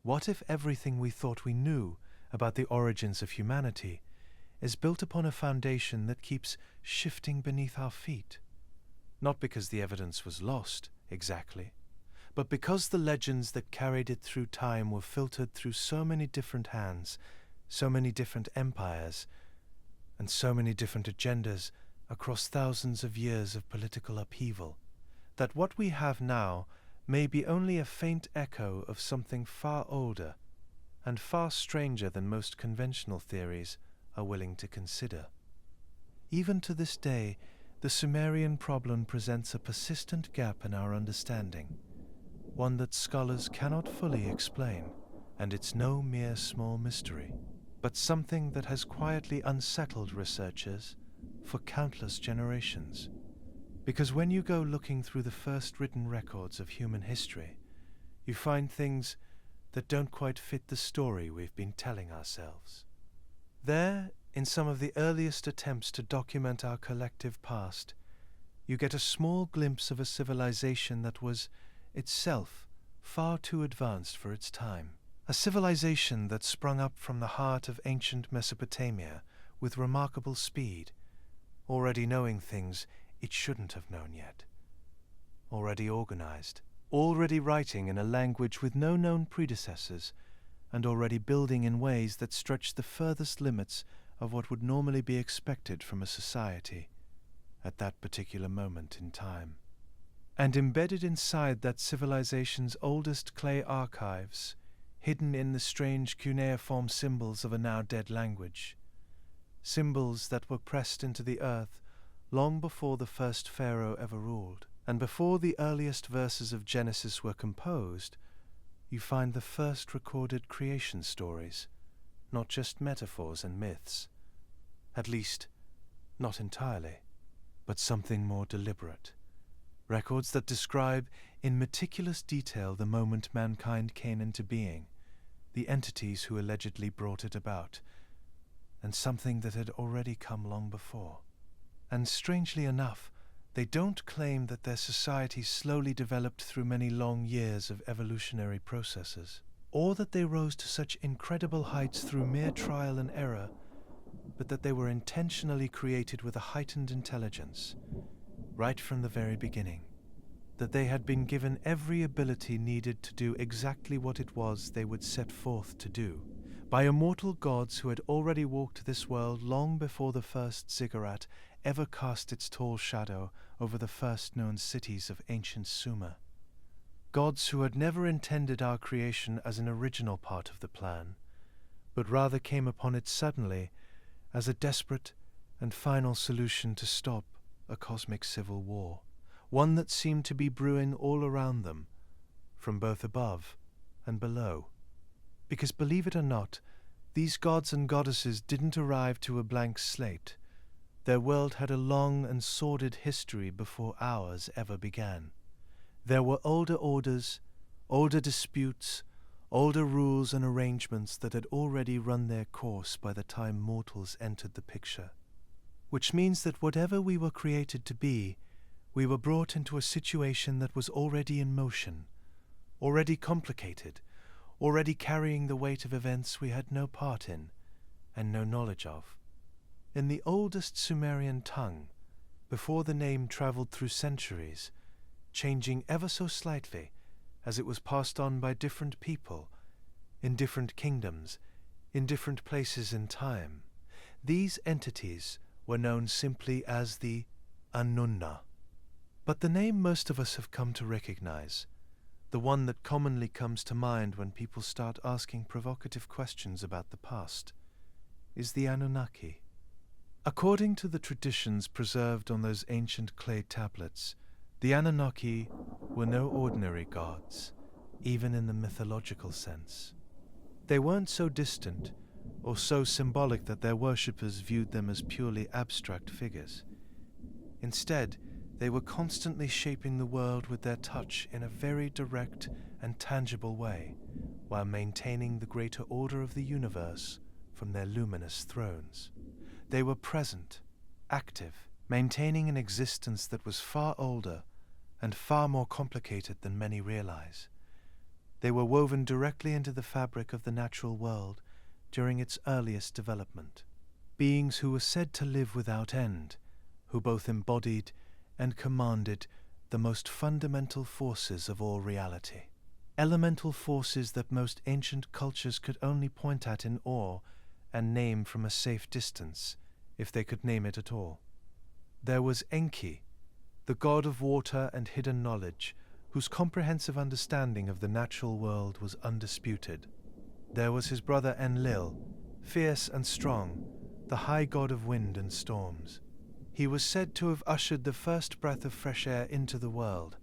What if everything we thought we knew about the origins of humanity is built upon a foundation that keeps shifting beneath our feet? Not because the evidence was lost, exactly, but because the legends that carried it through time were filtered through so many different hands, so many different empires, and so many different agendas across thousands of years of political upheaval, that what we have now may be only a faint echo of something far older and far stranger than most conventional theories are willing to consider. Even to this day, the Sumerian problem presents a persistent gap in our understanding, one that scholars cannot fully explain, and it's no mere small mystery, but something that has quietly unsettled researchers for countless generations. Because when you go looking through the first written records of human history, you find things that don't quite fit the story we've been telling ourselves. There, in some of the earliest attempts to document our collective past, you get a small glimpse of a civilization that was, itself, far too advanced for its time. A civilization that sprung up from the heart of ancient Mesopotamia with remarkable speed, already knowing things it shouldn't have known yet, already organized, already writing in a language with no known predecessors, and already building in ways that stretched the furthest limits of what would normally be expected from a society at that particular moment in time. And embedded inside that civilization's oldest clay archives, hidden in the strange cuneiform symbols of a now dead language, symbols that were pressed into the earth long before the first pharaoh ever ruled, and before the earliest verses of Genesis were composed, you find the first recorded creation stories, not just metaphors and myths, at least, not entirely, but something more deliberate. Records that describe in meticulous detail the moment mankind came into being, the entities who allegedly brought it about, and something that had already come long before. And strangely enough, they don't claim that their society slowly developed through many long years of evolutionary processes, or that they rose to such incredible heights through mere trial and error, but that they were intentionally created with a heightened intelligence, right from the very beginning, that they had been given every ability needed to do exactly what it was they would set forth to do, by immortal gods who had already walked this world long before the first ziggurat ever cast its tall shadow over the first known cities of ancient Sumer. Gods who had never intended our creation as an original part of the plan, but rather came upon it suddenly as a desperate and final solution to stop a cosmic civil war, one that seemed to be brewing all around them, from both above and below. Because believe it or not, these gods and goddesses didn't arrive to a blank slate. Their world had a long and sordid history before ours ever began. There were older orders, older disputes, older rules and arrangements that had already run their course by the time mortals entered the picture. Which means that whatever we were created to be, we were brought into a situation that was already in motion, already complicated, already carrying the weight of events we had no part in and no knowledge of. In the oldest Sumerian tongue, before the name traveled through centuries, changing ever so slightly as it was passed on by different people, in different kingdoms, in different places in time, these entities were known simply as the Anunna. But the name most of us have come to recognize, the one that commonly comes to mind when people start asking provocative questions about the past, is the Anunnaki. According to the traditions preserved on those ancient clay tablets, the Anunnaki were no ordinary gods, even in the mythological sense. They weren't so distant or so symbolic that their worshippers viewed them as purely abstract figures. Instead, they were constantly shaping the world with their touch in a very direct and tangible way, while maintaining the greater order of the universe from their luminous thrones. They were present, active, maintaining an existence that was far older and far more complicated than many realize. They were woven directly into the fabric of the natural world during its earliest development. Beings who were said to live without end, who both embodied and commanded the most fundamental forces of all reality. Elemental forces that most ancient cultures could only point at in awe and name from a safe distance, if they could name it at all. There was Enki, the god of water and hidden knowledge, whose comprehensive understanding of the natural world was undisputed. There was his brother Enlil, fierce and strong, the high god of wind and storms. He was said to have ushered the first breath of fresh air into the world,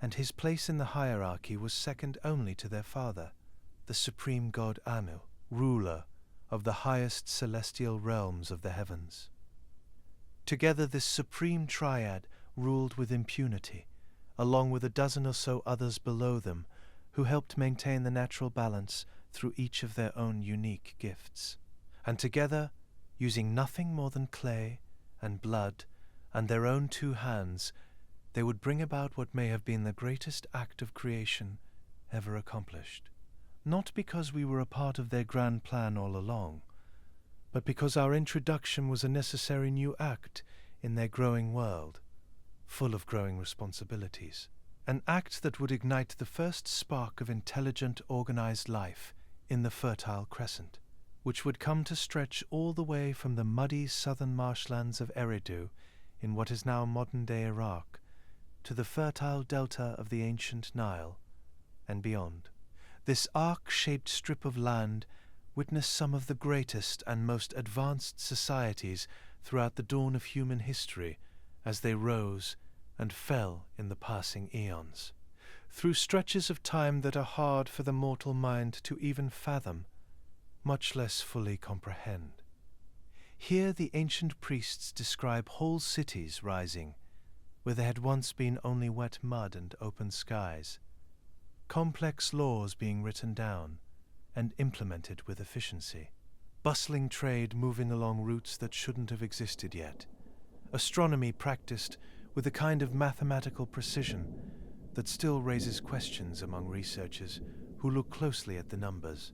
and his place in the hierarchy was second only to their father, the supreme god Anu, ruler of the highest celestial realms of the heavens. Together this supreme triad ruled with impunity, along with a dozen or so others below them who helped maintain the natural balance through each of their own unique gifts. And together, using nothing more than clay and blood and their own two hands, they would bring about what may have been the greatest act of creation ever accomplished. Not because we were a part of their grand plan all along, but because our introduction was a necessary new act in their growing world, full of growing responsibilities. An act that would ignite the first spark of intelligent, organized life in the Fertile Crescent, which would come to stretch all the way from the muddy southern marshlands of Eridu in what is now modern-day Iraq to the fertile delta of the ancient Nile and beyond. This arc-shaped strip of land witnessed some of the greatest and most advanced societies throughout the dawn of human history as they rose and fell in the passing eons, through stretches of time that are hard for the mortal mind to even fathom, much less fully comprehend. Here the ancient priests describe whole cities rising, where there had once been only wet mud and open skies, complex laws being written down and implemented with efficiency, bustling trade moving along routes that shouldn't have existed yet, astronomy practiced with a kind of mathematical precision that still raises questions among researchers who look closely at the numbers.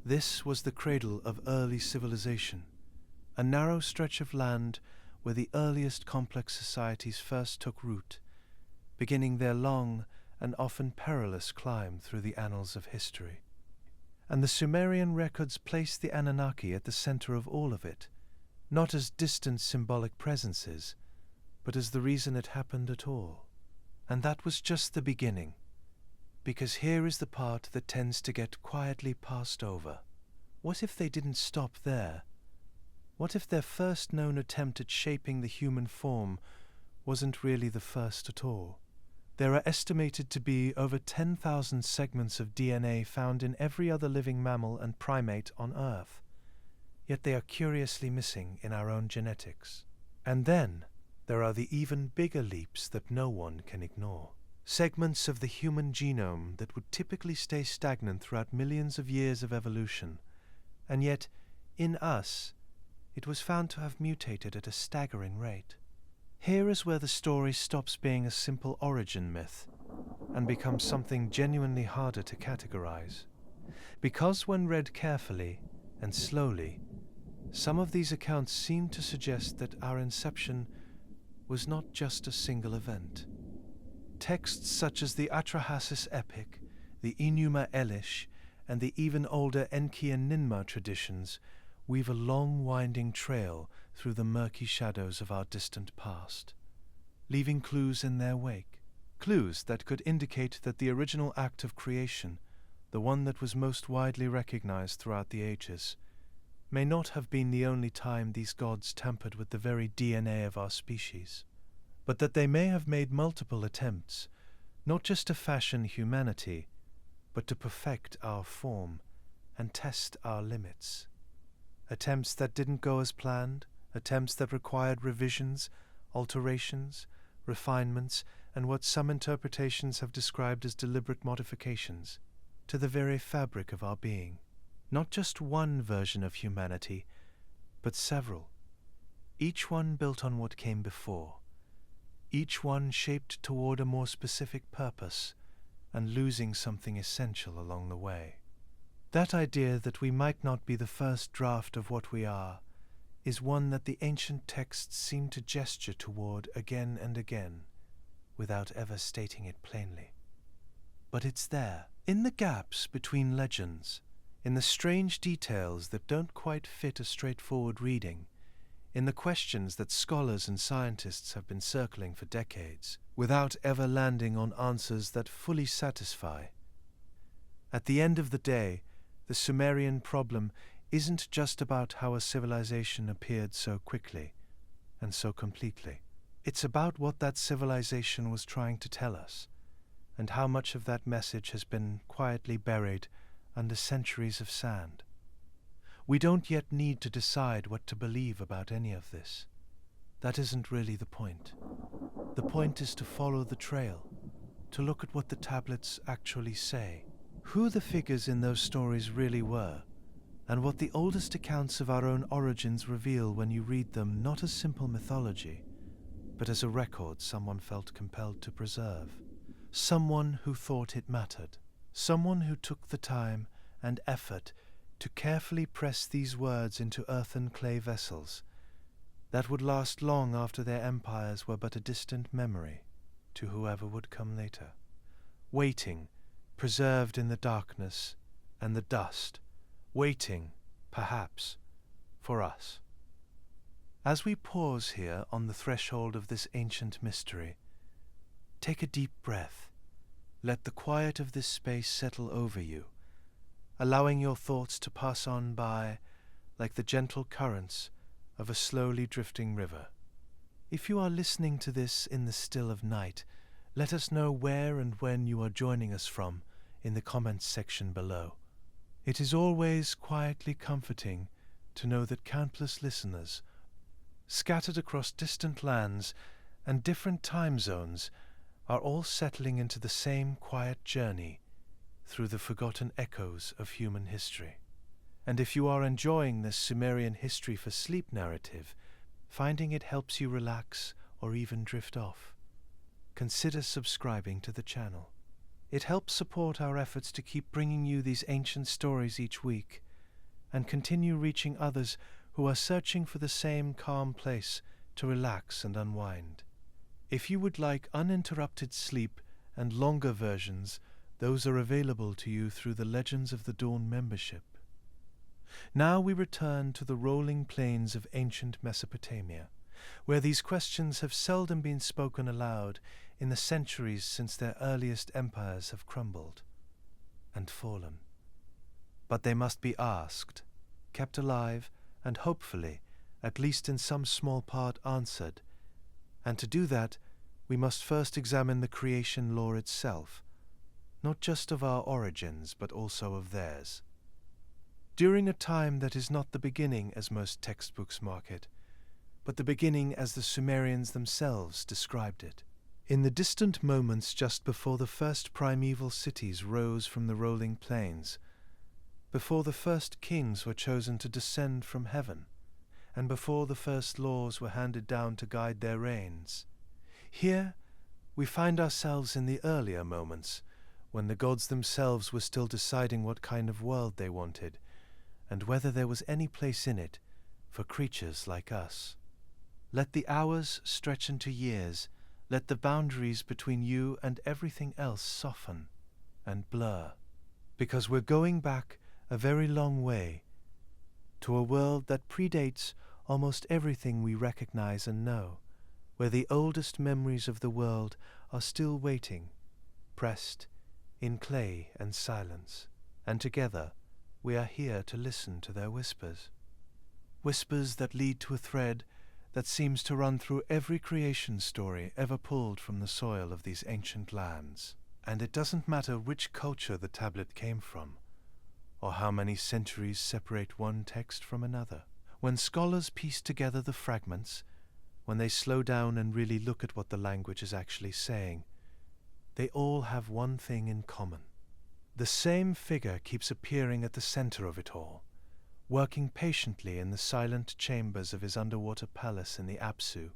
This was the cradle of early civilization, a narrow stretch of land where the earliest complex societies first took root, beginning their long and often perilous climb through the annals of history. And the Sumerian records place the Anunnaki at the center of all of it, not as distant symbolic presences, but as the reason it happened at all. And that was just the beginning, because here is the part that tends to get quietly passed over. What if they didn't stop there? What if their first known attempt at shaping the human form wasn't really the first at all? There are estimated to be over 10,000 segments of DNA found in every other living mammal and primate on Earth, yet they are curiously missing in our own genetics. And then there are the even bigger leaps that no one can ignore. Segments of the human genome that would typically stay stagnant throughout millions of years of evolution, and yet, in us, it was found to have mutated at a staggering rate. Here is where the story stops being a simple origin myth and becomes something genuinely harder to categorize. Because when read carefully and slowly, some of these accounts seem to suggest that our inception was not just a single event. Texts such as the Atrahasis Epic, the Enuma Elish, and the even older Enki and Ninmah traditions weave a long winding trail through the murky shadows of our distant past, leaving clues in their wake, clues that could indicate that the original act of creation, the one that was most widely recognized throughout the ages, may not have been the only time these gods tampered with the very DNA of our species, but that they may have made multiple attempts, not just to fashion humanity, but to perfect our form and test our limits. Attempts that didn't go as planned, attempts that required revisions, alterations, refinements, and what some interpretations have described as deliberate modifications, to the very fabric of our being. Not just one version of humanity, but several, each one built on what came before, each one shaped toward a more specific purpose, and losing something essential along the way. That idea that we might not be the first draft of what we are is one that the ancient texts seem to gesture toward again and again, without ever stating it plainly. But it's there, in the gaps between legends, in the strange details that don't quite fit a straightforward reading, in the questions that scholars and scientists have been circling for decades, without ever landing on answers that fully satisfy. At the end of the day, the Sumerian problem isn't just about how a civilization appeared so quickly and so completely. It's about what that civilization was trying to tell us, and how much of that message has been quietly buried under centuries of sand. We don't yet need to decide what to believe about any of this. That isn't really the point. The point is to follow the trail, to look at what the tablets actually say, who the figures in those stories really were, and what the oldest accounts of our own origins reveal when you read them not as simple mythology, but as a record someone felt compelled to preserve. Someone who thought it mattered. Someone who took the time and effort to carefully press these words into earthen clay vessels that would last long after their empires were but a distant memory to whoever would come later. Waiting, preserved in the darkness and the dust, waiting, perhaps, for us. As we pause here on the threshold of this ancient mystery, take a deep breath. Let the quiet of this space settle over you, allowing your thoughts to pass on by like the gentle currents of a slowly drifting river. If you are listening to this in the still of night, let us know where and when you are joining us from in the comments section below. It is always quietly comforting to know that countless listeners, scattered across distant lands and different time zones, are all settling into the same quiet journey through the forgotten echoes of human history. And if you are enjoying this Sumerian history for sleep narrative, finding it helps you relax or even drift off, consider subscribing to the channel. It helps support our efforts to keep bringing you these ancient stories each week, and continue reaching others who are searching for the same calm place to relax and unwind. If you would like uninterrupted sleep and longer versions, those are available to you through the Legends of the Dawn membership. Now we return to the rolling plains of ancient Mesopotamia, where these questions have seldom been spoken aloud in the centuries since their earliest empires have crumbled and fallen. But they must be asked, kept alive, and hopefully, at least in some small part, answered. And to do that, we must first examine the creation lore itself, not just of our origins, but also of theirs. During a time that is not the beginning as most textbooks mark it, but the beginning as the Sumerians themselves described it. In the distant moments just before the first primeval cities rose from the rolling plains, before the first kings were chosen to descend from heaven, and before the first laws were handed down to guide their reigns. Here we find ourselves in the earlier moments, when the gods themselves were still deciding what kind of world they wanted, and whether there was any place in it for creatures like us. Let the hours stretch into years, let the boundaries between you and everything else soften and blur, because we're going back a very long way to a world that predates almost everything we recognize and know, where the oldest memories of the world are still waiting, pressed in clay and silence, and together we are here to listen to their whispers. Whispers that lead to a thread that seems to run through every creation story ever pulled from the soil of these ancient lands. And it doesn't matter which culture the tablet came from, or how many centuries separate one text from another. When scholars piece together the fragments, when they slow down and really look at what the language is actually saying, they all have one thing in common. The same figure keeps appearing at the center of it all, working patiently in the silent chambers of his underwater palace in the Apsu,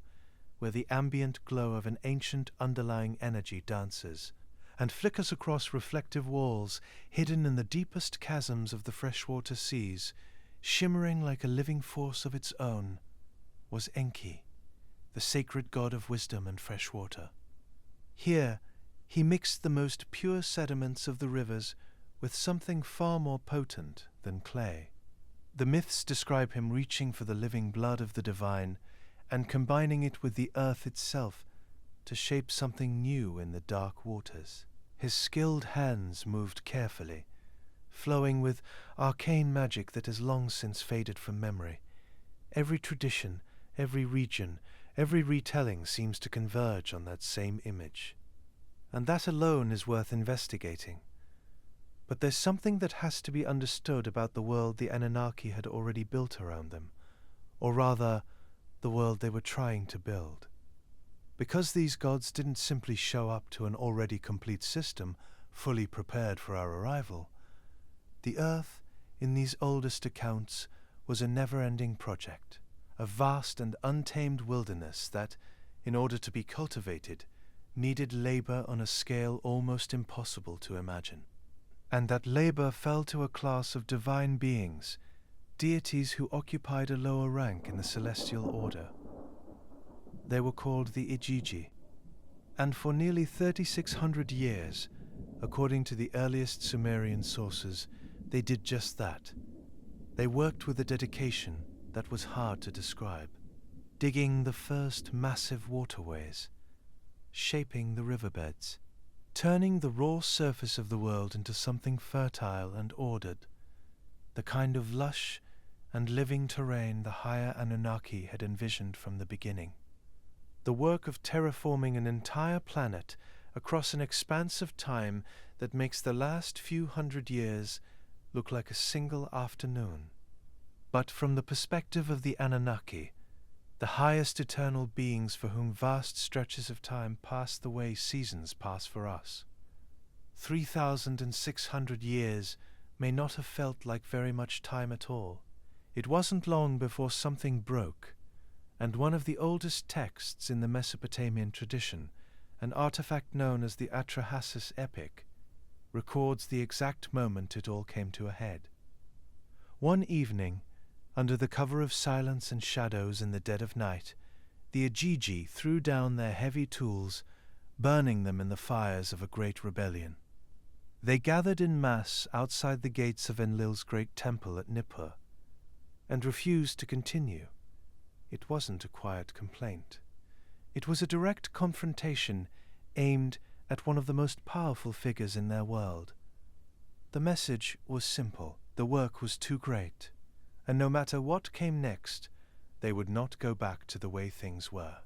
where the ambient glow of an ancient underlying energy dances, and flickers across reflective walls hidden in the deepest chasms of the freshwater seas, shimmering like a living force of its own, was Enki, the sacred god of wisdom and fresh water. Here, he mixed the most pure sediments of the rivers with something far more potent than clay. The myths describe him reaching for the living blood of the divine and combining it with the earth itself to shape something new in the dark waters. His skilled hands moved carefully, flowing with arcane magic that has long since faded from memory. Every tradition, every region, every retelling seems to converge on that same image. And that alone is worth investigating. But there's something that has to be understood about the world the Anunnaki had already built around them, or rather, the world they were trying to build. Because these gods didn't simply show up to an already complete system, fully prepared for our arrival, the Earth, in these oldest accounts, was a never-ending project, a vast and untamed wilderness that, in order to be cultivated, needed labor on a scale almost impossible to imagine. And that labor fell to a class of divine beings, deities who occupied a lower rank in the celestial order. They were called the Igigi, and for nearly 3,600 years, according to the earliest Sumerian sources, they did just that. They worked with a dedication that was hard to describe, digging the first massive waterways, shaping the riverbeds, turning the raw surface of the world into something fertile and ordered, the kind of lush and living terrain the higher Anunnaki had envisioned from the beginning. The work of terraforming an entire planet across an expanse of time that makes the last few hundred years look like a single afternoon. But from the perspective of the Anunnaki, the highest eternal beings for whom vast stretches of time pass the way seasons pass for us, 3,600 years may not have felt like very much time at all. It wasn't long before something broke, and one of the oldest texts in the Mesopotamian tradition, an artifact known as the Atrahasis Epic, records the exact moment it all came to a head. One evening, under the cover of silence and shadows in the dead of night, the Igigi threw down their heavy tools, burning them in the fires of a great rebellion. They gathered in mass outside the gates of Enlil's great temple at Nippur, and refused to continue. It wasn't a quiet complaint. It was a direct confrontation aimed at one of the most powerful figures in their world. The message was simple. The work was too great, and no matter what came next, they would not go back to the way things were.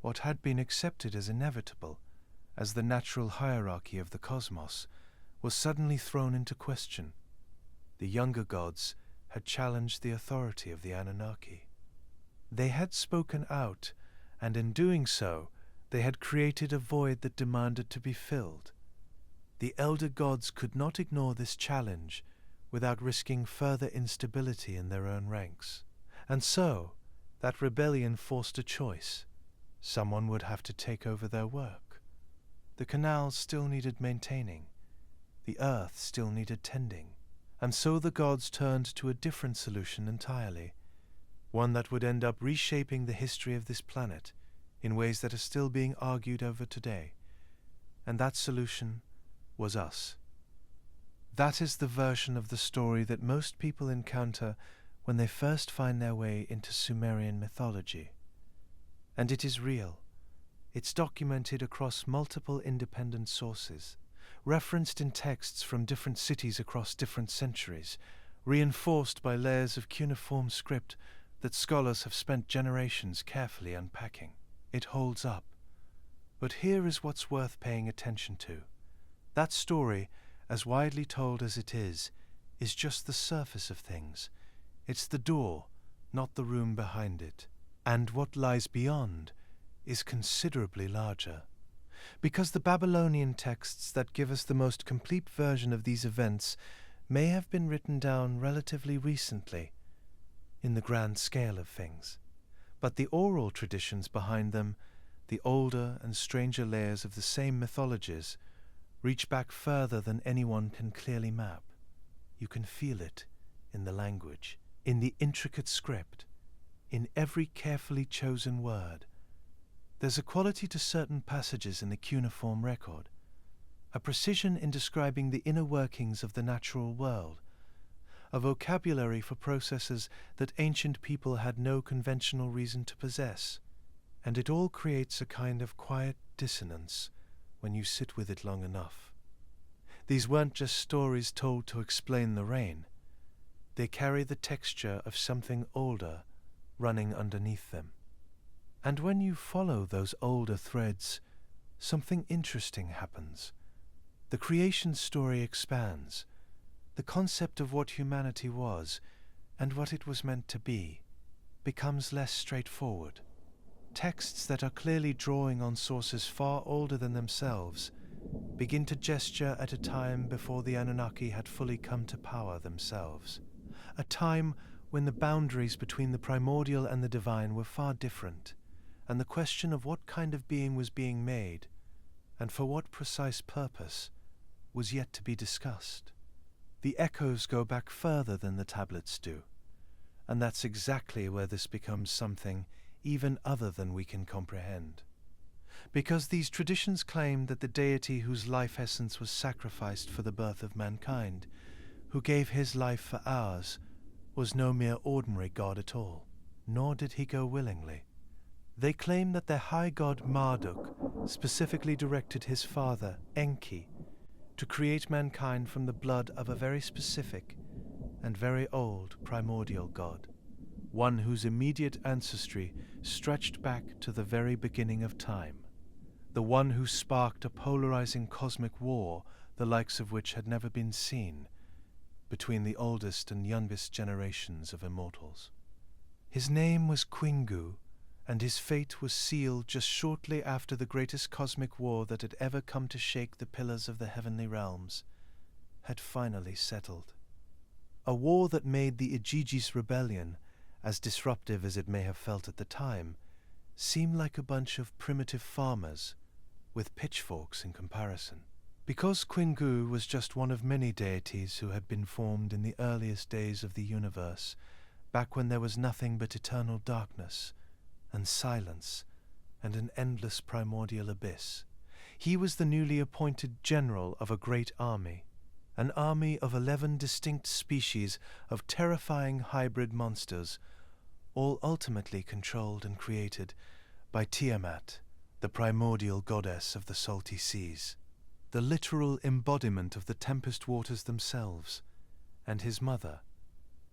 What had been accepted as inevitable, as the natural hierarchy of the cosmos, was suddenly thrown into question. The younger gods had challenged the authority of the Anunnaki. They had spoken out, and in doing so, they had created a void that demanded to be filled. The elder gods could not ignore this challenge without risking further instability in their own ranks. And so, that rebellion forced a choice. Someone would have to take over their work. The canals still needed maintaining. The earth still needed tending. And so the gods turned to a different solution entirely, one that would end up reshaping the history of this planet in ways that are still being argued over today. And that solution was us. That is the version of the story that most people encounter when they first find their way into Sumerian mythology. And it is real. It's documented across multiple independent sources, referenced in texts from different cities across different centuries, reinforced by layers of cuneiform script that scholars have spent generations carefully unpacking. It holds up. But here is what's worth paying attention to. That story, as widely told as it is just the surface of things. It's the door, not the room behind it. And what lies beyond is considerably larger. Because the Babylonian texts that give us the most complete version of these events may have been written down relatively recently, in the grand scale of things. But the oral traditions behind them, the older and stranger layers of the same mythologies, reach back further than anyone can clearly map. You can feel it in the language, in the intricate script, in every carefully chosen word. There's a quality to certain passages in the cuneiform record, a precision in describing the inner workings of the natural world, a vocabulary for processes that ancient people had no conventional reason to possess, and it all creates a kind of quiet dissonance when you sit with it long enough. These weren't just stories told to explain the rain. They carry the texture of something older running underneath them. And when you follow those older threads, something interesting happens. The creation story expands. The concept of what humanity was and what it was meant to be becomes less straightforward. Texts that are clearly drawing on sources far older than themselves begin to gesture at a time before the Anunnaki had fully come to power themselves, a time when the boundaries between the primordial and the divine were far different, and the question of what kind of being was being made, and for what precise purpose, was yet to be discussed. The echoes go back further than the tablets do, and that's exactly where this becomes something even other than we can comprehend. Because these traditions claim that the deity whose life essence was sacrificed for the birth of mankind, who gave his life for ours, was no mere ordinary god at all, nor did he go willingly. They claim that their high god Marduk specifically directed his father, Enki, to create mankind from the blood of a very specific and very old primordial god, one whose immediate ancestry stretched back to the very beginning of time, the one who sparked a polarizing cosmic war the likes of which had never been seen between the oldest and youngest generations of immortals. His name was Kingu, and his fate was sealed just shortly after the greatest cosmic war that had ever come to shake the pillars of the heavenly realms had finally settled. A war that made the Igigi's rebellion, as disruptive as it may have felt at the time, seem like a bunch of primitive farmers with pitchforks in comparison. Because Kingu was just one of many deities who had been formed in the earliest days of the universe, back when there was nothing but eternal darkness and silence and an endless primordial abyss, he was the newly appointed general of a great army, an army of 11 distinct species of terrifying hybrid monsters, all ultimately controlled and created by Tiamat, the primordial goddess of the salty seas, the literal embodiment of the tempest waters themselves, and his mother.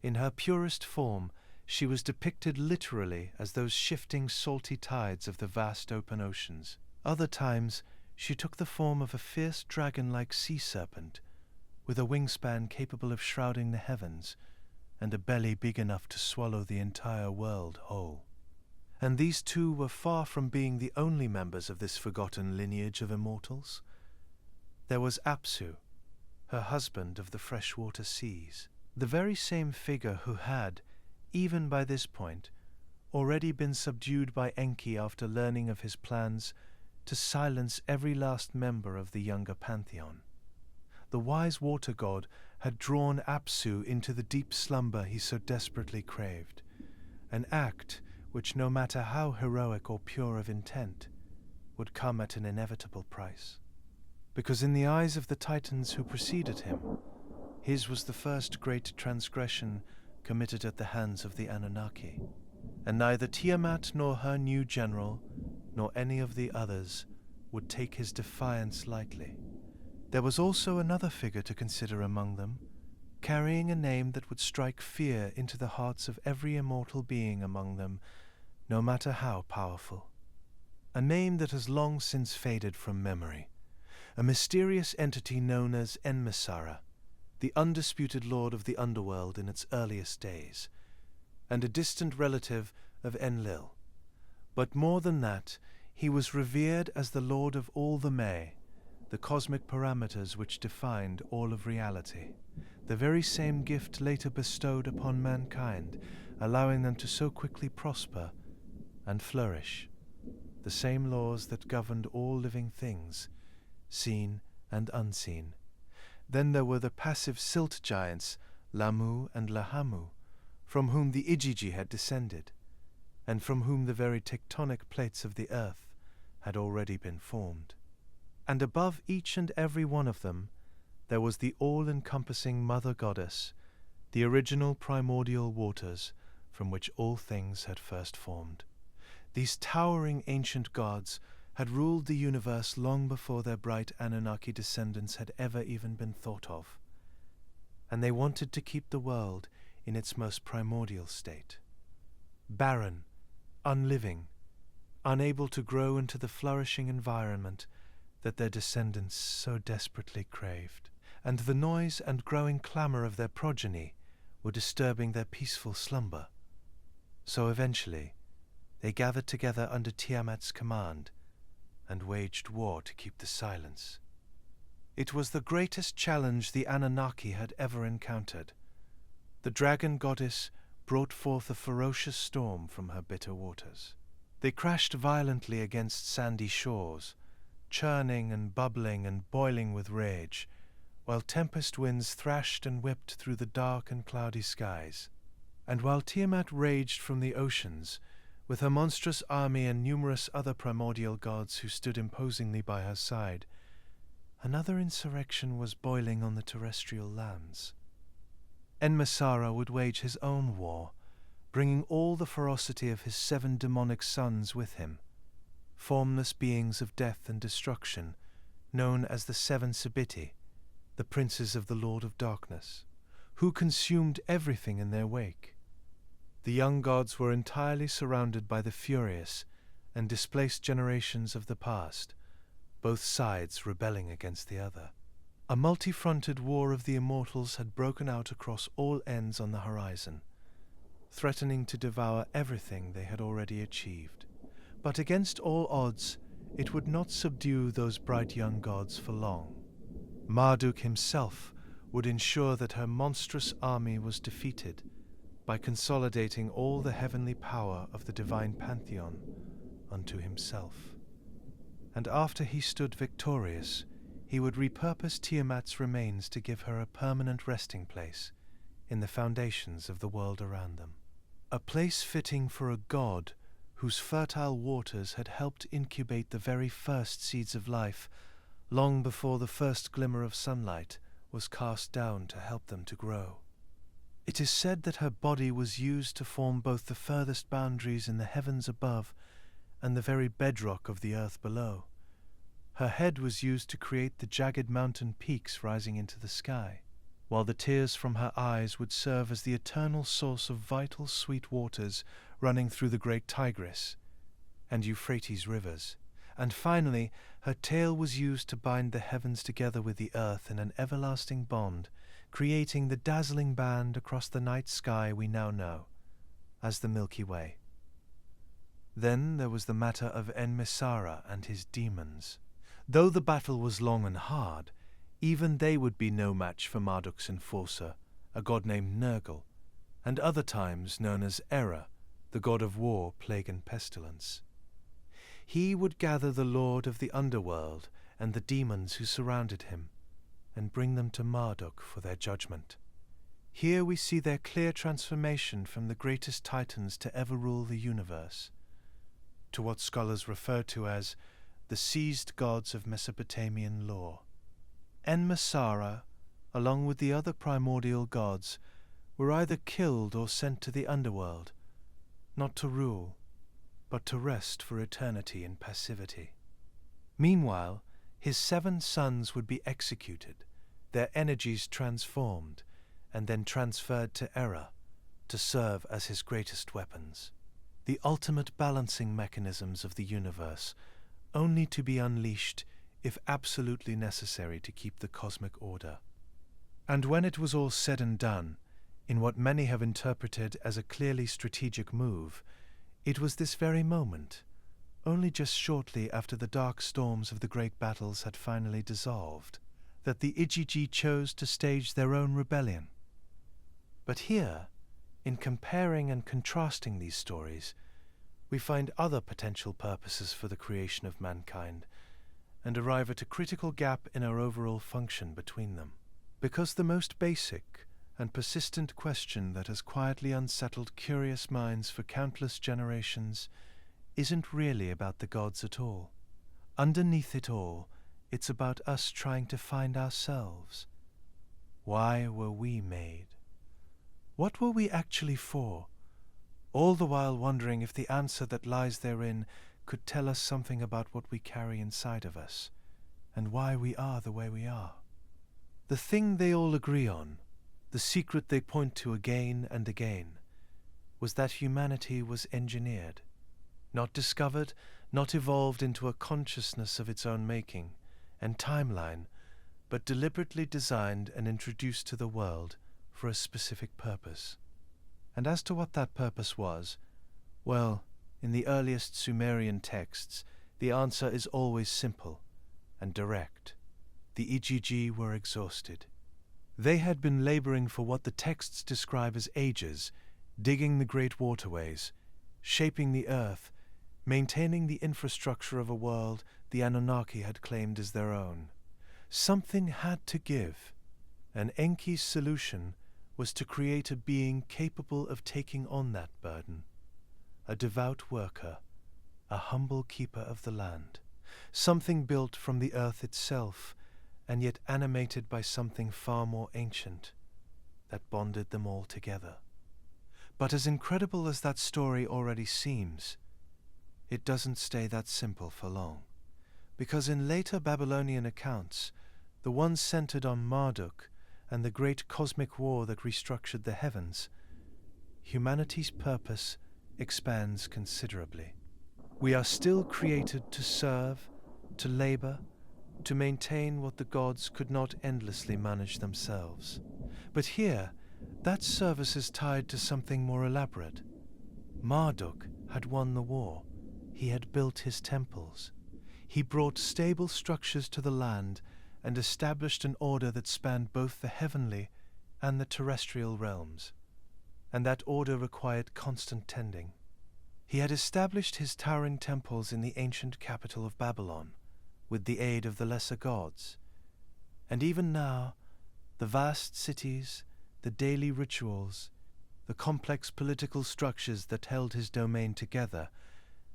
In her purest form, she was depicted literally as those shifting salty tides of the vast open oceans. Other times, she took the form of a fierce dragon-like sea serpent, with a wingspan capable of shrouding the heavens, and a belly big enough to swallow the entire world whole. And these two were far from being the only members of this forgotten lineage of immortals. There was Apsu, her husband of the freshwater seas, the very same figure who had, even by this point, already been subdued by Enki after learning of his plans to silence every last member of the younger pantheon. The wise water god had drawn Apsu into the deep slumber he so desperately craved, an act which, no matter how heroic or pure of intent, would come at an inevitable price. Because in the eyes of the Titans who preceded him, his was the first great transgression committed at the hands of the Anunnaki, and neither Tiamat nor her new general, nor any of the others, would take his defiance lightly. There was also another figure to consider among them, carrying a name that would strike fear into the hearts of every immortal being among them, no matter how powerful. A name that has long since faded from memory, a mysterious entity known as Enmasara, the undisputed lord of the underworld in its earliest days, and a distant relative of Enlil. But more than that, he was revered as the lord of all the May, the cosmic parameters which defined all of reality, the very same gift later bestowed upon mankind, allowing them to so quickly prosper and flourish, the same laws that governed all living things, seen and unseen. Then there were the passive silt giants, Lamu and Lahamu, from whom the Igigi had descended, and from whom the very tectonic plates of the earth had already been formed. And above each and every one of them, there was the all-encompassing Mother Goddess, the original primordial waters from which all things had first formed. These towering ancient gods had ruled the universe long before their bright Anunnaki descendants had ever even been thought of, and they wanted to keep the world in its most primordial state. Barren, unliving, unable to grow into the flourishing environment that their descendants so desperately craved, and the noise and growing clamour of their progeny were disturbing their peaceful slumber. So eventually, they gathered together under Tiamat's command and waged war to keep the silence. It was the greatest challenge the Anunnaki had ever encountered. The dragon goddess brought forth a ferocious storm from her bitter waters. They crashed violently against sandy shores, churning and bubbling and boiling with rage, while tempest winds thrashed and whipped through the dark and cloudy skies. And while Tiamat raged from the oceans, with her monstrous army and numerous other primordial gods who stood imposingly by her side, another insurrection was boiling on the terrestrial lands. Enmasara would wage his own war, bringing all the ferocity of his 7 demonic sons with him, formless beings of death and destruction, known as the 7 Sabiti, the princes of the Lord of Darkness, who consumed everything in their wake. The young gods were entirely surrounded by the furious and displaced generations of the past, both sides rebelling against the other. A multi-fronted war of the immortals had broken out across all ends on the horizon, threatening to devour everything they had already achieved. But against all odds, it would not subdue those bright young gods for long. Marduk himself would ensure that her monstrous army was defeated by consolidating all the heavenly power of the divine pantheon unto himself. And after he stood victorious, he would repurpose Tiamat's remains to give her a permanent resting place in the foundations of the world around them. A place fitting for a god whose fertile waters had helped incubate the very first seeds of life long before the first glimmer of sunlight was cast down to help them to grow. It is said that her body was used to form both the furthest boundaries in the heavens above and the very bedrock of the earth below. Her head was used to create the jagged mountain peaks rising into the sky, while the tears from her eyes would serve as the eternal source of vital sweet waters running through the great Tigris and Euphrates rivers. And finally, her tail was used to bind the heavens together with the earth in an everlasting bond, creating the dazzling band across the night sky we now know as the Milky Way. Then there was the matter of Enmasara and his demons. Though the battle was long and hard, even they would be no match for Marduk's enforcer, a god named Nergal, and other times known as Era, the god of war, plague and pestilence. He would gather the lord of the underworld and the demons who surrounded him, and bring them to Marduk for their judgment. Here we see their clear transformation from the greatest titans to ever rule the universe, to what scholars refer to as the seized gods of Mesopotamian lore. Enmasara, along with the other primordial gods, were either killed or sent to the underworld, not to rule, but to rest for eternity in passivity. Meanwhile, his 7 sons would be executed, their energies transformed, and then transferred to Era to serve as his greatest weapons, the ultimate balancing mechanisms of the universe, only to be unleashed if absolutely necessary to keep the cosmic order. And when it was all said and done, in what many have interpreted as a clearly strategic move, it was this very moment, only just shortly after the dark storms of the great battles had finally dissolved, that the Igigi chose to stage their own rebellion. But here, in comparing and contrasting these stories, we find other potential purposes for the creation of mankind, and arrive at a critical gap in our overall function between them. Because the most basic and persistent question that has quietly unsettled curious minds for countless generations isn't really about the gods at all. Underneath it all, it's about us trying to find ourselves. Why were we made? What were we actually for? All the while wondering if the answer that lies therein could tell us something about what we carry inside of us, and why we are the way we are. The thing they all agree on, the secret they point to again and again, was that humanity was engineered, not discovered, not evolved into a consciousness of its own making and timeline, but deliberately designed and introduced to the world for a specific purpose. And as to what that purpose was, well, in the earliest Sumerian texts, the answer is always simple and direct. The Igigi were exhausted. They had been laboring for what the texts describe as ages, digging the great waterways, shaping the earth, maintaining the infrastructure of a world the Anunnaki had claimed as their own. Something had to give, and Enki's solution was to create a being capable of taking on that burden, a devout worker, a humble keeper of the land, something built from the earth itself, and yet animated by something far more ancient that bonded them all together. But as incredible as that story already seems, it doesn't stay that simple for long, because in later Babylonian accounts, the ones centered on Marduk and the great cosmic war that restructured the heavens, humanity's purpose expands considerably. We are still created to serve, to labor, to maintain what the gods could not endlessly manage themselves. But here, that service is tied to something more elaborate. Marduk had won the war. He had built his temples. He brought stable structures to the land and established an order that spanned both the heavenly and the terrestrial realms. And that order required constant tending. He had established his towering temples in the ancient capital of Babylon, with the aid of the lesser gods. And even now, the vast cities, the daily rituals, the complex political structures that held his domain together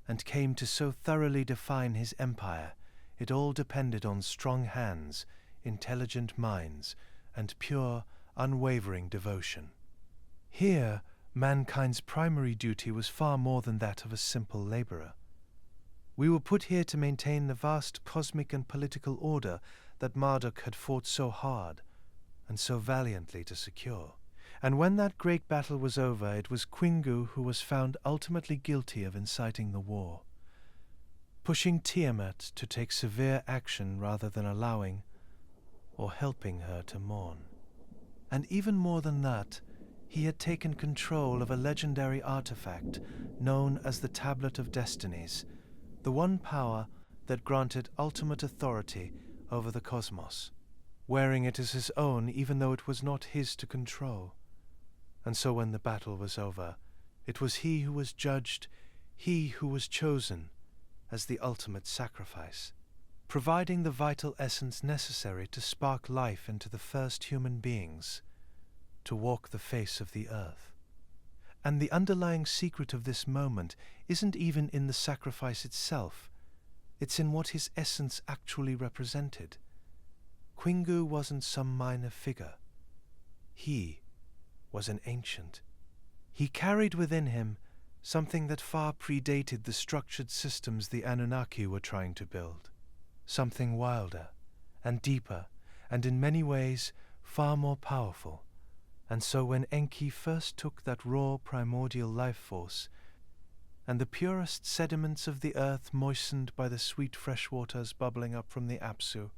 and came to so thoroughly define his empire, it all depended on strong hands, intelligent minds, and pure, unwavering devotion. Here, mankind's primary duty was far more than that of a simple laborer. We were put here to maintain the vast cosmic and political order that Marduk had fought so hard and so valiantly to secure. And when that great battle was over, it was Kingu who was found ultimately guilty of inciting the war, pushing Tiamat to take severe action rather than allowing or helping her to mourn. And even more than that, he had taken control of a legendary artifact known as the Tablet of Destinies, the one power that granted ultimate authority over the cosmos, wearing it as his own even though it was not his to control. And so when the battle was over, it was he who was judged, he who was chosen as the ultimate sacrifice, providing the vital essence necessary to spark life into the first human beings to walk the face of the earth. And the underlying secret of this moment isn't even in the sacrifice itself, it's in what his essence actually represented. Kingu wasn't some minor figure. He was an ancient. He carried within him something that far predated the structured systems the Anunnaki were trying to build, something wilder and deeper and in many ways far more powerful. And so when Enki first took that raw primordial life force, and the purest sediments of the earth moistened by the sweet fresh waters bubbling up from the Apsu,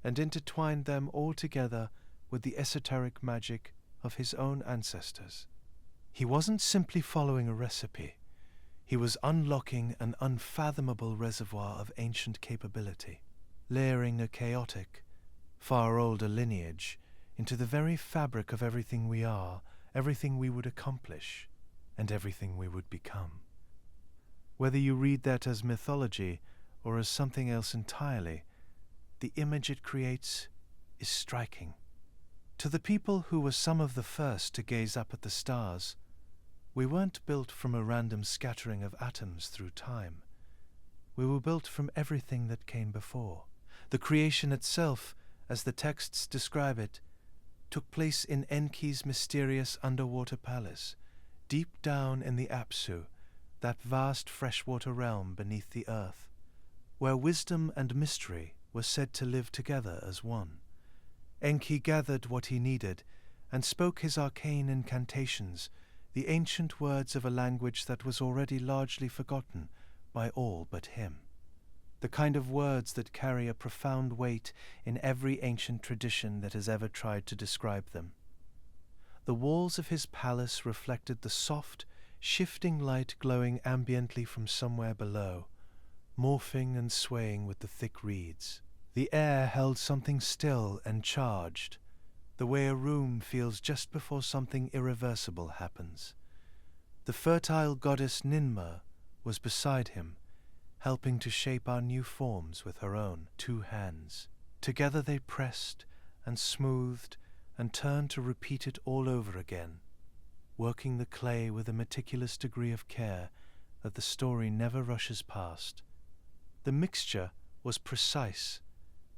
and intertwined them all together with the esoteric magic of his own ancestors, he wasn't simply following a recipe. He was unlocking an unfathomable reservoir of ancient capability, layering a chaotic, far older lineage into the very fabric of everything we are, everything we would accomplish, and everything we would become. Whether you read that as mythology or as something else entirely, the image it creates is striking. To the people who were some of the first to gaze up at the stars, we weren't built from a random scattering of atoms through time. We were built from everything that came before. The creation itself, as the texts describe it, took place in Enki's mysterious underwater palace, deep down in the Apsu, that vast freshwater realm beneath the earth, where wisdom and mystery were said to live together as one. Enki gathered what he needed and spoke his arcane incantations, the ancient words of a language that was already largely forgotten by all but him. The kind of words that carry a profound weight in every ancient tradition that has ever tried to describe them. The walls of his palace reflected the soft, shifting light glowing ambiently from somewhere below, morphing and swaying with the thick reeds. The air held something still and charged, the way a room feels just before something irreversible happens. The fertile goddess Ninmah was beside him, helping to shape our new forms with her own 2 hands. Together they pressed and smoothed and turned to repeat it all over again, working the clay with a meticulous degree of care that the story never rushes past. The mixture was precise,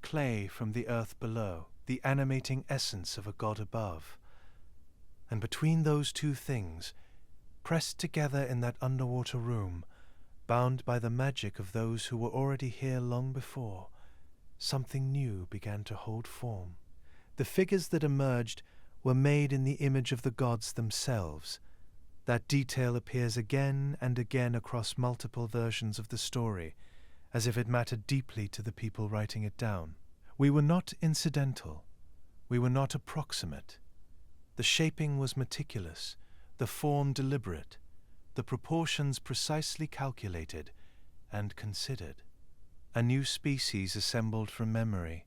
clay from the earth below, the animating essence of a god above. And between those 2 things, pressed together in that underwater room, bound by the magic of those who were already here long before, something new began to hold form. The figures that emerged were made in the image of the gods themselves. That detail appears again and again across multiple versions of the story, as if it mattered deeply to the people writing it down. We were not incidental. We were not approximate. The shaping was meticulous, the form deliberate, the proportions precisely calculated and considered. A new species assembled from memory,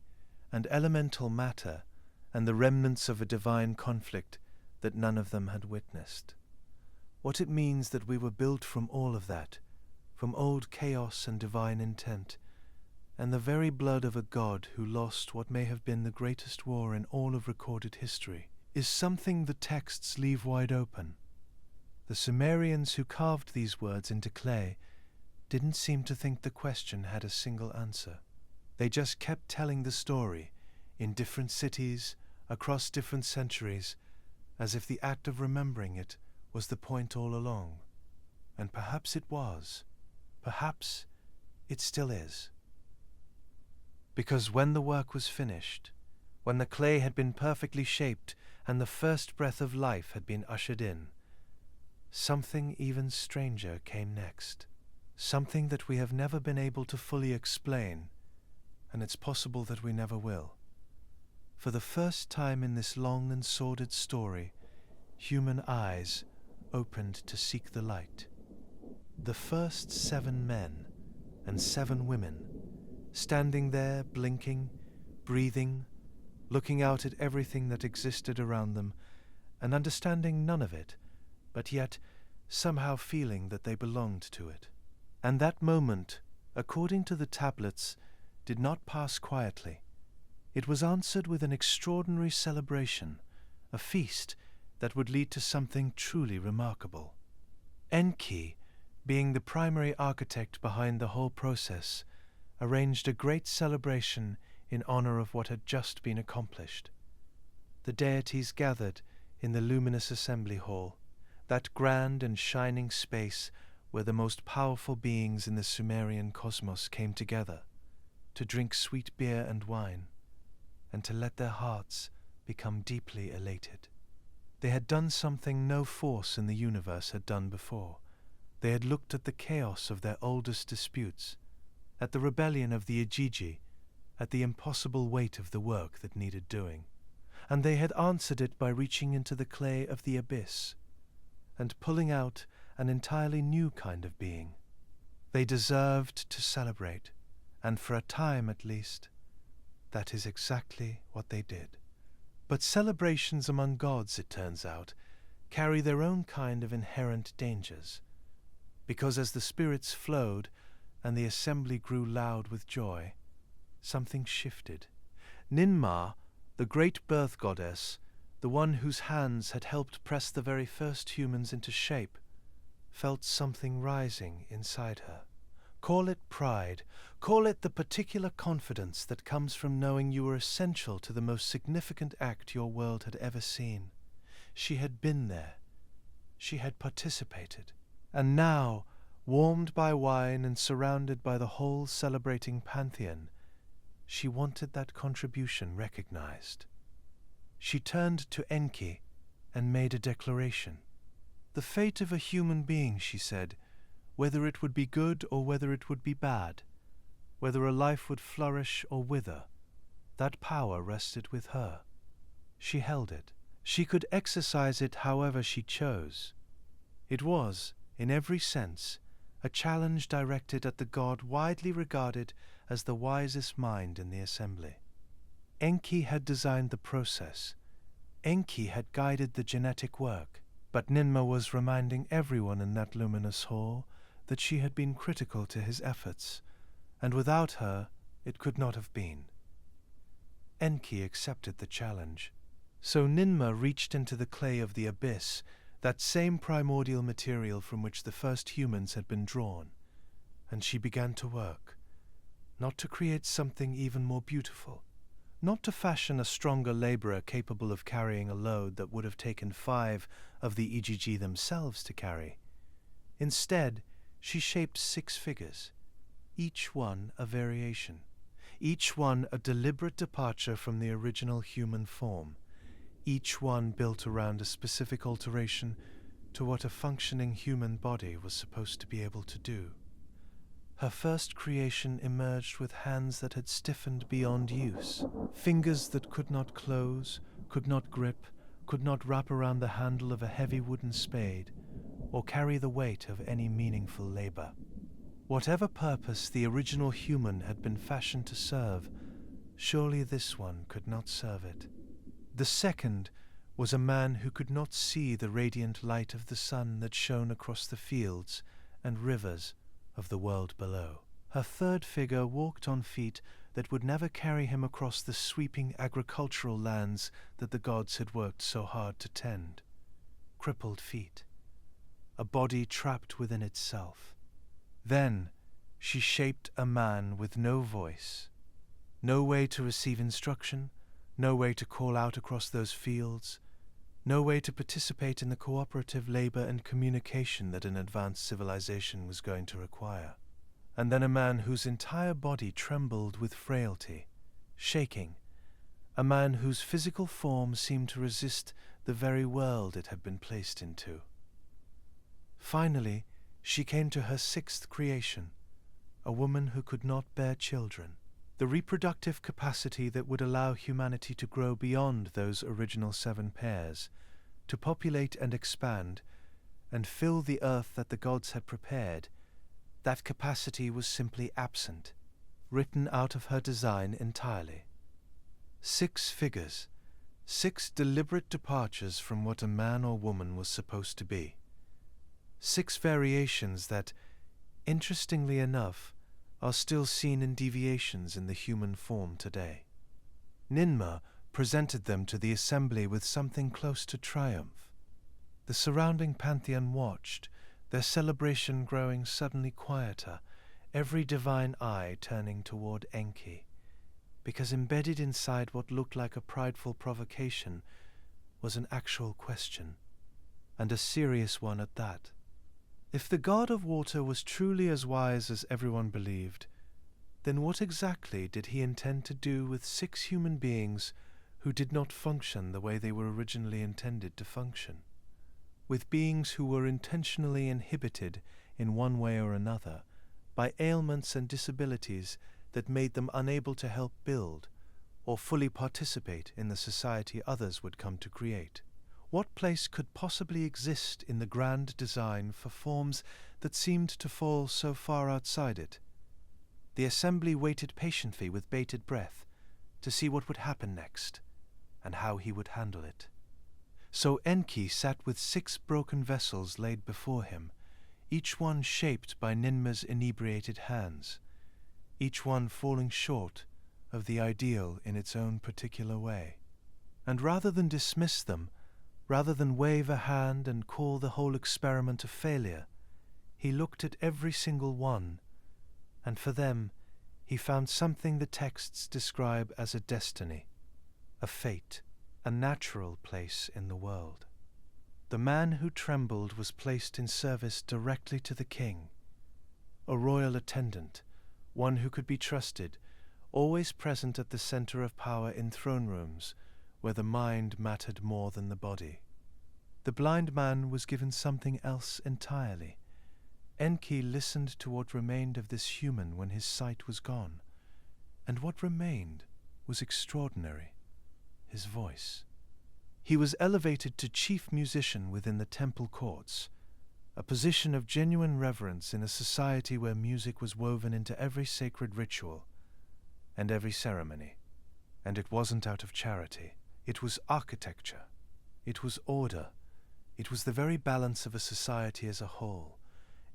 and elemental matter, and the remnants of a divine conflict that none of them had witnessed. What it means that we were built from all of that, from old chaos and divine intent, and the very blood of a god who lost what may have been the greatest war in all of recorded history, is something the texts leave wide open. The Sumerians who carved these words into clay didn't seem to think the question had a single answer. They just kept telling the story, in different cities, across different centuries, as if the act of remembering it was the point all along. And perhaps it was. Perhaps it still is. Because when the work was finished, when the clay had been perfectly shaped and the first breath of life had been ushered in, something even stranger came next. Something that we have never been able to fully explain, and it's possible that we never will. For the first time in this long and sordid story, human eyes opened to seek the light. The first 7 men and 7 women, standing there blinking, breathing, looking out at everything that existed around them, and understanding none of it, but yet somehow feeling that they belonged to it. And that moment, according to the tablets, did not pass quietly. It was answered with an extraordinary celebration, a feast that would lead to something truly remarkable. Enki, being the primary architect behind the whole process, arranged a great celebration in honor of what had just been accomplished. The deities gathered in the luminous assembly hall, that grand and shining space where the most powerful beings in the Sumerian cosmos came together, to drink sweet beer and wine, and to let their hearts become deeply elated. They had done something no force in the universe had done before. They had looked at the chaos of their oldest disputes, at the rebellion of the Igigi, at the impossible weight of the work that needed doing, and they had answered it by reaching into the clay of the abyss and pulling out an entirely new kind of being. They deserved to celebrate, and for a time at least, that is exactly what they did. But celebrations among gods, it turns out, carry their own kind of inherent dangers, because as the spirits flowed, and the assembly grew loud with joy, something shifted. Ninmah, the great birth goddess, the one whose hands had helped press the very first humans into shape, felt something rising inside her. Call it pride, call it the particular confidence that comes from knowing you were essential to the most significant act your world had ever seen. She had been there. She had participated. And now, warmed by wine and surrounded by the whole celebrating pantheon, she wanted that contribution recognized. She turned to Enki and made a declaration. The fate of a human being, she said, whether it would be good or whether it would be bad, whether a life would flourish or wither, that power rested with her. She held it. She could exercise it however she chose. It was, in every sense, a challenge directed at the god widely regarded as the wisest mind in the assembly. Enki had designed the process. Enki had guided the genetic work, but Ninmah was reminding everyone in that luminous hall that she had been critical to his efforts, and without her it could not have been. Enki accepted the challenge. So Ninmah reached into the clay of the abyss, that same primordial material from which the first humans had been drawn, and she began to work, not to create something even more beautiful, not to fashion a stronger laborer capable of carrying a load that would have taken 5 of the Igigi themselves to carry. Instead, she shaped 6 figures, each one a variation, each one a deliberate departure from the original human form, each one built around a specific alteration to what a functioning human body was supposed to be able to do. Her first creation emerged with hands that had stiffened beyond use, fingers that could not close, could not grip, could not wrap around the handle of a heavy wooden spade, or carry the weight of any meaningful labor. Whatever purpose the original human had been fashioned to serve, surely this one could not serve it. The second was a man who could not see the radiant light of the sun that shone across the fields and rivers of the world below. Her third figure walked on feet that would never carry him across the sweeping agricultural lands that the gods had worked so hard to tend. Crippled feet, a body trapped within itself. Then she shaped a man with no voice, no way to receive instruction, no way to call out across those fields, no way to participate in the cooperative labor and communication that an advanced civilization was going to require. And then a man whose entire body trembled with frailty, shaking, a man whose physical form seemed to resist the very world it had been placed into. Finally, she came to her 6th creation, a woman who could not bear children, the reproductive capacity that would allow humanity to grow beyond those original 7 pairs, to populate and expand, and fill the earth that the gods had prepared. That capacity was simply absent, written out of her design entirely. 6 figures, 6 deliberate departures from what a man or woman was supposed to be. 6 variations that, interestingly enough, are still seen in deviations in the human form today. Ninmah presented them to the assembly with something close to triumph. The surrounding pantheon watched, their celebration growing suddenly quieter, every divine eye turning toward Enki, because embedded inside what looked like a prideful provocation was an actual question, and a serious one at that. If the god of water was truly as wise as everyone believed, then what exactly did he intend to do with 6 human beings who did not function the way they were originally intended to function? With beings who were intentionally inhibited in one way or another by ailments and disabilities that made them unable to help build or fully participate in the society others would come to create. What place could possibly exist in the grand design for forms that seemed to fall so far outside it? The assembly waited patiently with bated breath to see what would happen next and how he would handle it. So Enki sat with 6 broken vessels laid before him, each one shaped by Ninmah's inebriated hands, each one falling short of the ideal in its own particular way. And rather than dismiss them, rather than wave a hand and call the whole experiment a failure, he looked at every single one, and for them he found something the texts describe as a destiny, a fate, a natural place in the world. The man who trembled was placed in service directly to the king, a royal attendant, one who could be trusted, always present at the center of power in throne rooms, where the mind mattered more than the body. The blind man was given something else entirely. Enki listened to what remained of this human when his sight was gone, and what remained was extraordinary: his voice. He was elevated to chief musician within the temple courts, a position of genuine reverence in a society where music was woven into every sacred ritual and every ceremony. And it wasn't out of charity. It was architecture. It was order. It was the very balance of a society as a whole.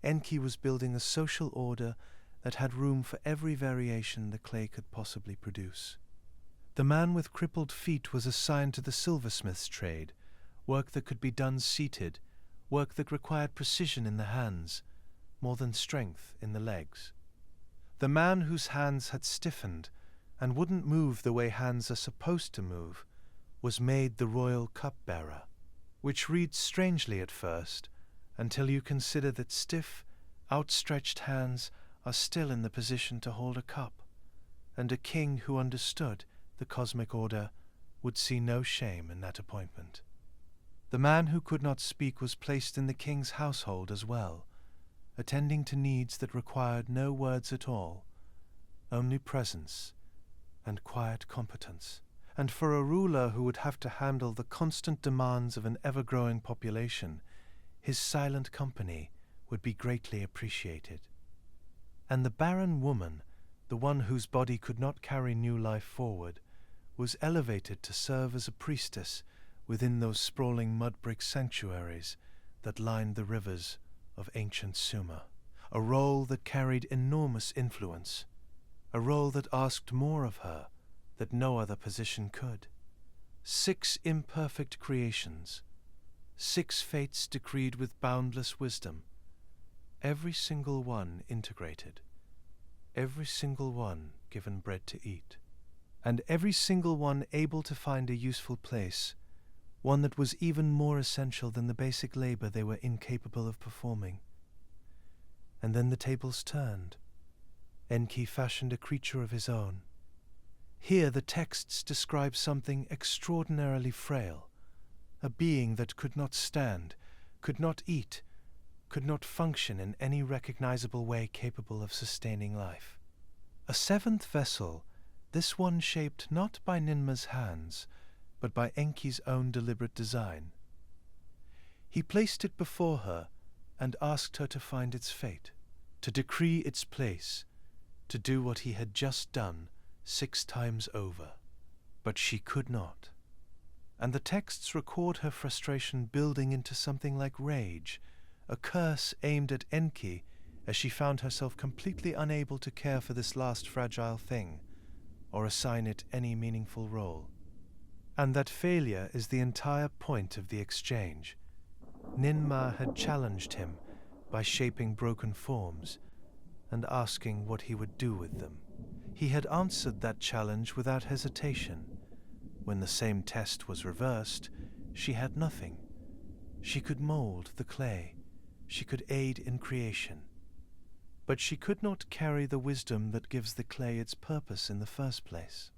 Enki was building a social order that had room for every variation the clay could possibly produce. The man with crippled feet was assigned to the silversmith's trade, work that could be done seated, work that required precision in the hands, more than strength in the legs. The man whose hands had stiffened and wouldn't move the way hands are supposed to move was made the royal cupbearer, which reads strangely at first, until you consider that stiff, outstretched hands are still in the position to hold a cup, and a king who understood the cosmic order would see no shame in that appointment. The man who could not speak was placed in the king's household as well, attending to needs that required no words at all, only presence and quiet competence. And for a ruler who would have to handle the constant demands of an ever-growing population, his silent company would be greatly appreciated. And the barren woman, the one whose body could not carry new life forward, was elevated to serve as a priestess within those sprawling mud-brick sanctuaries that lined the rivers of ancient Sumer, a role that carried enormous influence, a role that asked more of her that no other position could. 6 imperfect creations, 6 fates decreed with boundless wisdom, every single one integrated, every single one given bread to eat, and every single one able to find a useful place, one that was even more essential than the basic labor they were incapable of performing. And then the tables turned. Enki fashioned a creature of his own. Here the texts describe something extraordinarily frail, a being that could not stand, could not eat, could not function in any recognizable way capable of sustaining life. A 7th vessel, this one shaped not by Ninmah's hands, but by Enki's own deliberate design. He placed it before her and asked her to find its fate, to decree its place, to do what he had just done 6 times over. But she could not. And the texts record her frustration building into something like rage, a curse aimed at Enki as she found herself completely unable to care for this last fragile thing, or assign it any meaningful role. And that failure is the entire point of the exchange. Ninmah had challenged him by shaping broken forms and asking what he would do with them. He had answered that challenge without hesitation. When the same test was reversed, she had nothing. She could mold the clay. She could aid in creation. But she could not carry the wisdom that gives the clay its purpose in the first place.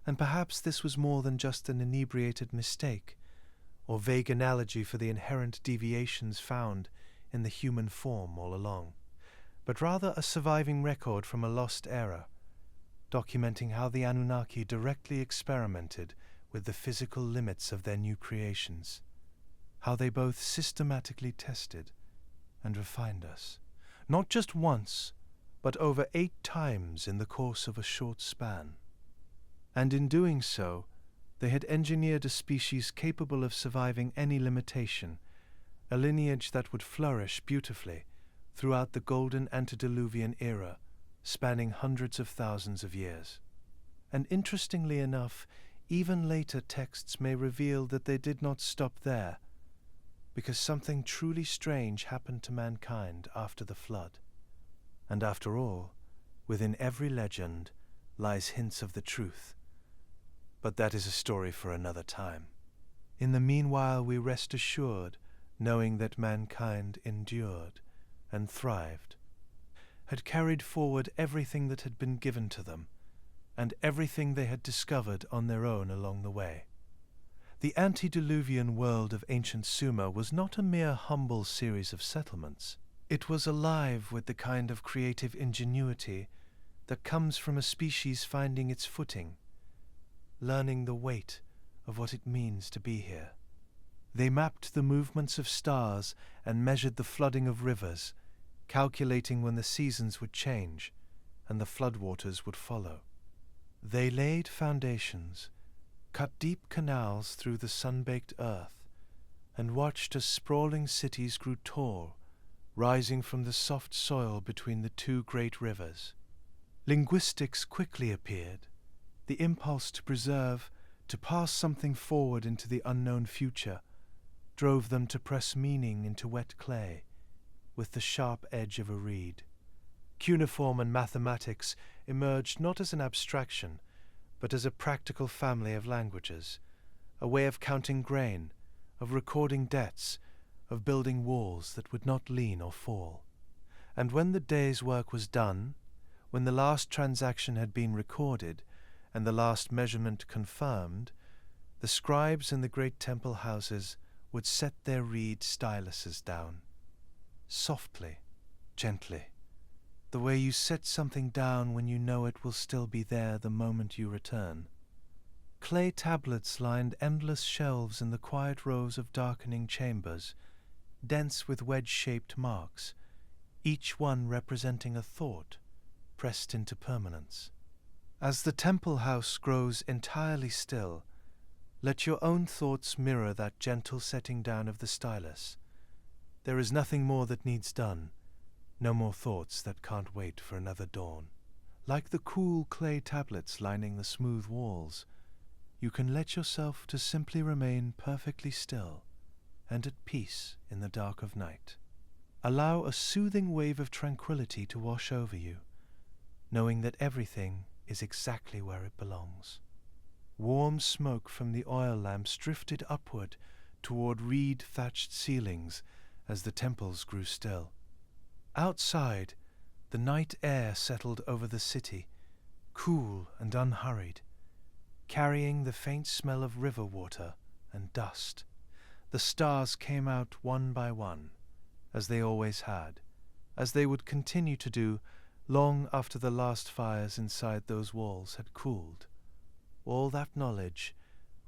And perhaps this was more than just an inebriated mistake, or vague analogy for the inherent deviations found in the human form all along, but rather a surviving record from a lost era, documenting how the Anunnaki directly experimented with the physical limits of their new creations, how they both systematically tested and refined us, not just once, but over 8 times in the course of a short span. And in doing so, they had engineered a species capable of surviving any limitation, a lineage that would flourish beautifully throughout the golden Antediluvian era, spanning hundreds of thousands of years. And interestingly enough, even later texts may reveal that they did not stop there, because something truly strange happened to mankind after the flood. And after all, within every legend lies hints of the truth. But that is a story for another time. In the meanwhile, we rest assured, knowing that mankind endured and thrived, had carried forward everything that had been given to them, and everything they had discovered on their own along the way. The antediluvian world of ancient Sumer was not a mere humble series of settlements. It was alive with the kind of creative ingenuity that comes from a species finding its footing, learning the weight of what it means to be here. They mapped the movements of stars and measured the flooding of rivers, calculating when the seasons would change and the floodwaters would follow. They laid foundations, cut deep canals through the sun-baked earth, and watched as sprawling cities grew tall, rising from the soft soil between the two great rivers. Linguistics quickly appeared, the impulse to preserve, to pass something forward into the unknown future, drove them to press meaning into wet clay with the sharp edge of a reed. Cuneiform and mathematics emerged not as an abstraction, but as a practical family of languages, a way of counting grain, of recording debts, of building walls that would not lean or fall. And when the day's work was done, when the last transaction had been recorded, and the last measurement confirmed, the scribes in the great temple houses would set their reed styluses down, softly, gently, the way you set something down when you know it will still be there the moment you return. Clay tablets lined endless shelves in the quiet rows of darkening chambers, dense with wedge-shaped marks, each one representing a thought pressed into permanence. As the temple house grows entirely still, let your own thoughts mirror that gentle setting down of the stylus. There is nothing more that needs done, no more thoughts that can't wait for another dawn. Like the cool clay tablets lining the smooth walls, you can let yourself to simply remain perfectly still and at peace in the dark of night. Allow a soothing wave of tranquility to wash over you, knowing that everything is exactly where it belongs. Warm smoke from the oil lamps drifted upward toward reed-thatched ceilings as the temples grew still. Outside, the night air settled over the city, cool and unhurried, carrying the faint smell of river water and dust. The stars came out one by one, as they always had, as they would continue to do long after the last fires inside those walls had cooled. All that knowledge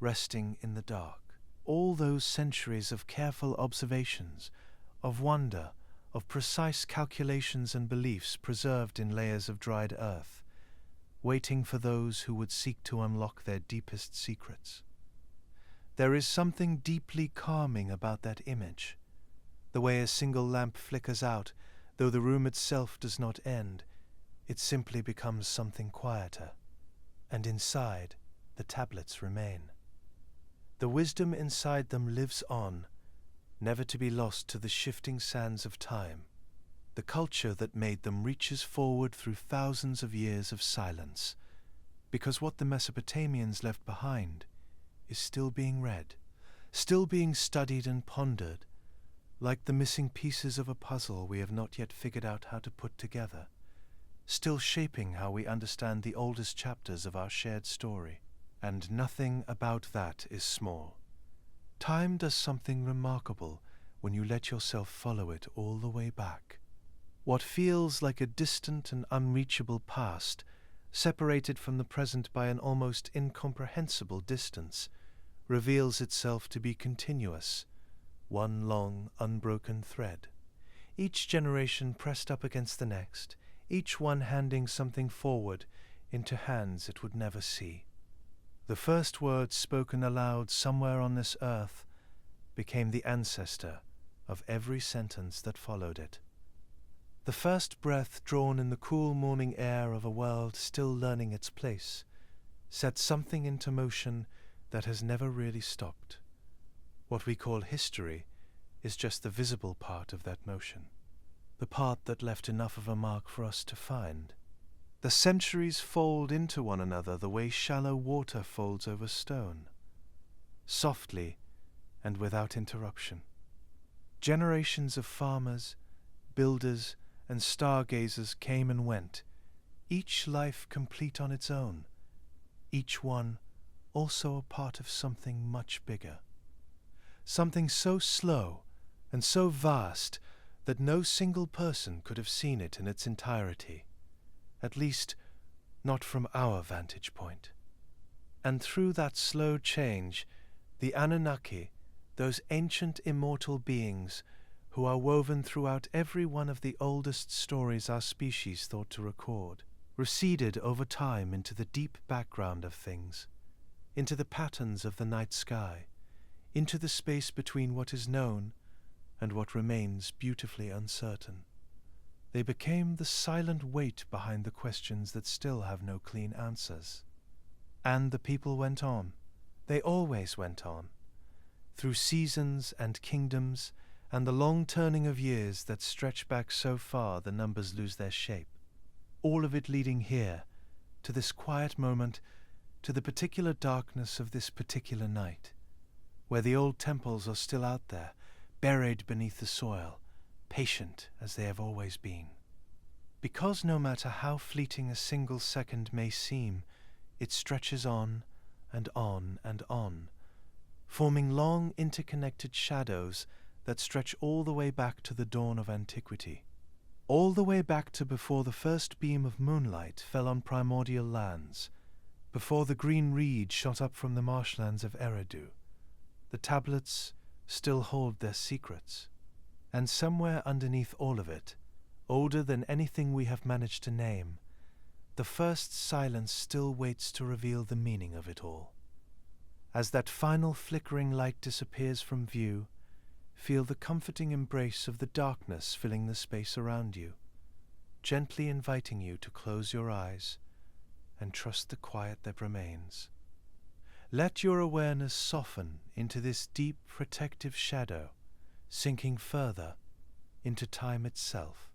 resting in the dark, all those centuries of careful observations, of wonder, of precise calculations and beliefs preserved in layers of dried earth, waiting for those who would seek to unlock their deepest secrets. There is something deeply calming about that image, the way a single lamp flickers out, though the room itself does not end, it simply becomes something quieter, and inside the tablets remain. The wisdom inside them lives on, never to be lost to the shifting sands of time. The culture that made them reaches forward through thousands of years of silence, because what the Mesopotamians left behind is still being read, still being studied and pondered, like the missing pieces of a puzzle we have not yet figured out how to put together, still shaping how we understand the oldest chapters of our shared story. And nothing about that is small. Time does something remarkable when you let yourself follow it all the way back. What feels like a distant and unreachable past, separated from the present by an almost incomprehensible distance, reveals itself to be continuous, one long, unbroken thread. Each generation pressed up against the next, each one handing something forward into hands it would never see. The first word spoken aloud somewhere on this earth became the ancestor of every sentence that followed it. The first breath drawn in the cool morning air of a world still learning its place set something into motion that has never really stopped. What we call history is just the visible part of that motion, the part that left enough of a mark for us to find. The centuries fold into one another the way shallow water folds over stone, softly and without interruption. Generations of farmers, builders, and stargazers came and went, each life complete on its own, each one also a part of something much bigger, something so slow and so vast that no single person could have seen it in its entirety, at least not from our vantage point. And through that slow change, the Anunnaki, those ancient immortal beings who are woven throughout every one of the oldest stories our species thought to record, receded over time into the deep background of things, into the patterns of the night sky, into the space between what is known and what remains beautifully uncertain. They became the silent weight behind the questions that still have no clean answers. And the people went on. They always went on, through seasons and kingdoms and the long turning of years that stretch back so far the numbers lose their shape. All of it leading here, to this quiet moment, to the particular darkness of this particular night, where the old temples are still out there, buried beneath the soil, patient as they have always been. Because no matter how fleeting a single second may seem, it stretches on and on and on, forming long interconnected shadows that stretch all the way back to the dawn of antiquity, all the way back to before the first beam of moonlight fell on primordial lands, before the green reed shot up from the marshlands of Eridu. The tablets still hold their secrets, and somewhere underneath all of it, older than anything we have managed to name, the first silence still waits to reveal the meaning of it all. As that final flickering light disappears from view, feel the comforting embrace of the darkness filling the space around you, gently inviting you to close your eyes and trust the quiet that remains. Let your awareness soften into this deep protective shadow, sinking further into time itself.